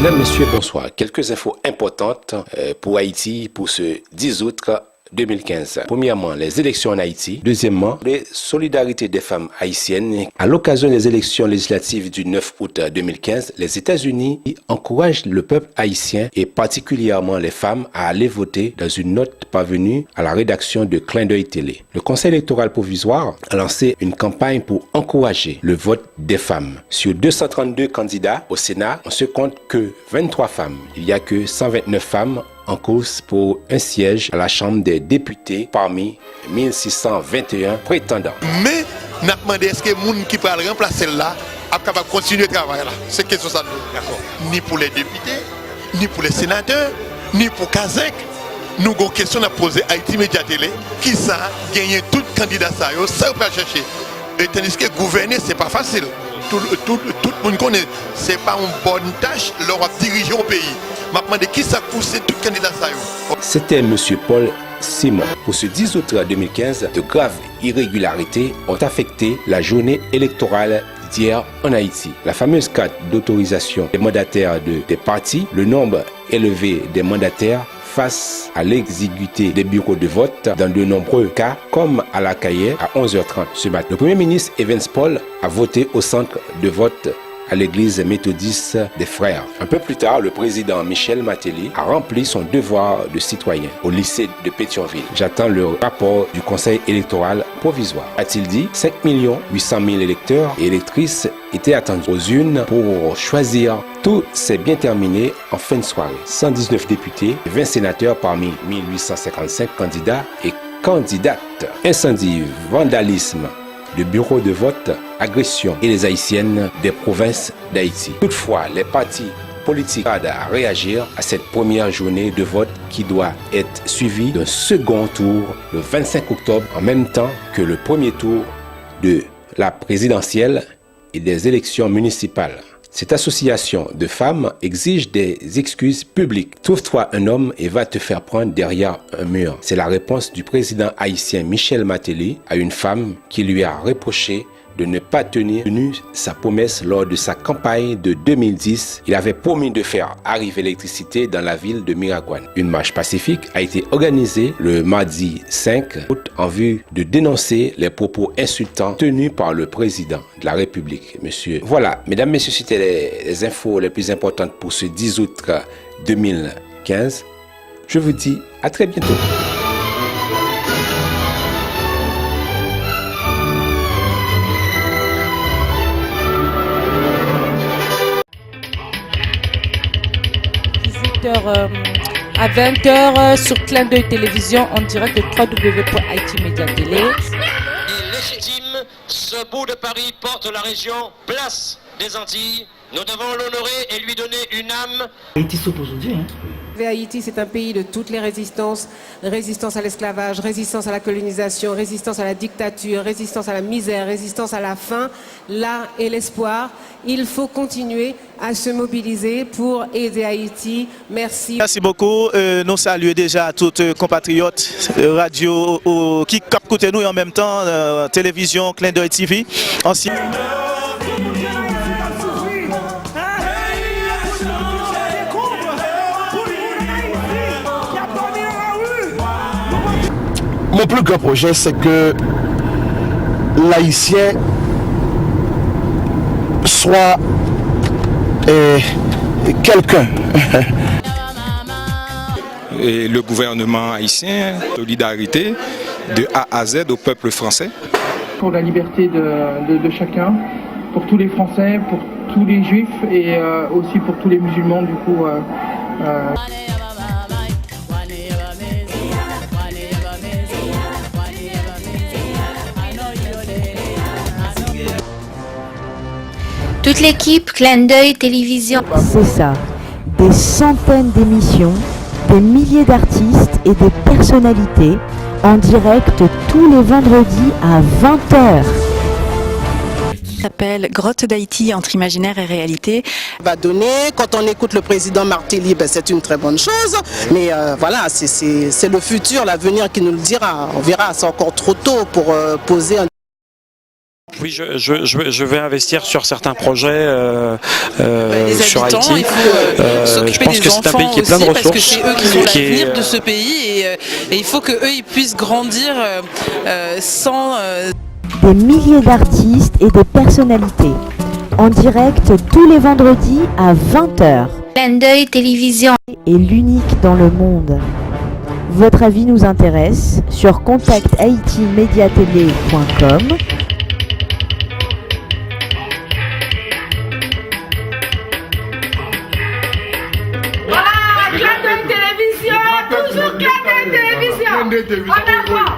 Mesdames, Messieurs, bonsoir. Quelques infos importantes pour Haïti pour ce 10 août 2015. Premièrement, les élections en Haïti. Deuxièmement, les solidarités des femmes haïtiennes. À l'occasion des élections législatives du 9 août 2015, les États-Unis encouragent le peuple haïtien et particulièrement les femmes à aller voter dans une note parvenue à la rédaction de Clin d'œil Télé. Le Conseil électoral provisoire a lancé une campagne pour encourager le vote des femmes. Sur 232 candidats au Sénat, on se compte que 23 femmes. Il n'y a que 129 femmes en course pour un siège à la Chambre des députés parmi 1621 prétendants. Mais, nous avons demandé est-ce que les gens qui peuvent remplacer là sont capables de continuer le travail là. C'est question ça. D'accord. Ni pour les députés, ni pour les sénateurs, ni pour Kazek. Nous avons une question à poser à Haïti Média Télé. Qui ça gagner tout candidat ça on peut chercher. Et tandis que gouverner, ce n'est pas facile. Tout le monde connaît. Ce n'est pas une bonne tâche leur diriger au pays. Je me demande qui ça pousse tout candidat ça. C'était M. Paul Simon. Pour ce 10 août 2015, de graves irrégularités ont affecté la journée électorale d'hier en Haïti. La fameuse carte d'autorisation des mandataires des partis, le nombre élevé des mandataires face à l'exiguïté des bureaux de vote dans de nombreux cas, comme à la Caille à 11h30 ce matin. Le Premier ministre Evans Paul a voté au centre de vote à l'église méthodiste des Frères. Un peu plus tard, le président Michel Martelly a rempli son devoir de citoyen au lycée de Pétionville. J'attends le rapport du Conseil électoral provisoire. A-t-il dit 5 800 000 électeurs et électrices étaient attendus aux urnes pour choisir. Tout s'est bien terminé en fin de soirée. 119 députés, 20 sénateurs parmi 1855 candidats et candidates. Incendie, vandalisme de bureaux de vote, agression et les haïtiennes des provinces d'Haïti. Toutefois, les partis politiques tardent à réagir à cette première journée de vote qui doit être suivie d'un second tour le 25 octobre en même temps que le premier tour de la présidentielle et des élections municipales. Cette association de femmes exige des excuses publiques. Trouve-toi un homme et va te faire prendre derrière un mur. C'est la réponse du président haïtien Michel Martelly à une femme qui lui a reproché de ne pas tenir sa promesse lors de sa campagne de 2010. Il avait promis de faire arriver l'électricité dans la ville de Miragouane. Une marche pacifique a été organisée le mardi 5 août en vue de dénoncer les propos insultants tenus par le président de la République, monsieur. Voilà, mesdames, messieurs, c'était les infos les plus importantes pour ce 10 août 2015. Je vous dis à très bientôt. À 20h sur Clin d'œil Télévision en direct de www.haitimedia.tv. Il est légitime, ce bout de Paris porte la région place des Antilles. Nous devons l'honorer et lui donner une âme. Haïti s'oppose aujourd'hui. Haïti, c'est un pays de toutes les résistances. Résistance à l'esclavage, résistance à la colonisation, résistance à la dictature, résistance à la misère, résistance à la faim. Là est l'espoir. Il faut continuer à se mobiliser pour aider Haïti. Merci. Merci beaucoup. Nous saluons déjà toutes compatriotes radio qui captent nous et en même temps télévision Clin d'œil TV. Mon plus grand projet, c'est que l'haïtien soit quelqu'un. Et le gouvernement haïtien, solidarité de A à Z au peuple français. Pour la liberté de chacun, pour tous les Français, pour tous les Juifs et aussi pour tous les musulmans du coup. Toute l'équipe Clin d'œil Télévision. C'est ça, des centaines d'émissions, des milliers d'artistes et des personnalités en direct tous les vendredis à 20h. S'appelle Grotte d'Haïti entre imaginaire et réalité. Va donner, quand on écoute le président Martelly, c'est une très bonne chose, mais voilà, c'est le futur, l'avenir qui nous le dira. On verra, c'est encore trop tôt pour poser un Oui, je vais investir sur certains projets sur habitants, Haïti. il faut s'occuper je pense des que c'est un enfants pays qui est plein de aussi, parce que ressources. c'est eux qui sont qui est- l'avenir de ce pays et il faut qu'eux ils puissent grandir sans... Des milliers d'artistes et de personnalités. En direct tous les vendredis à 20h. Clin d'œil télévision. Et l'unique dans le monde. Votre avis nous intéresse sur contacthaïtimediatélé.com. Voilà, Clin d'œil télévision, toujours Clin d'œil télévision. En avant.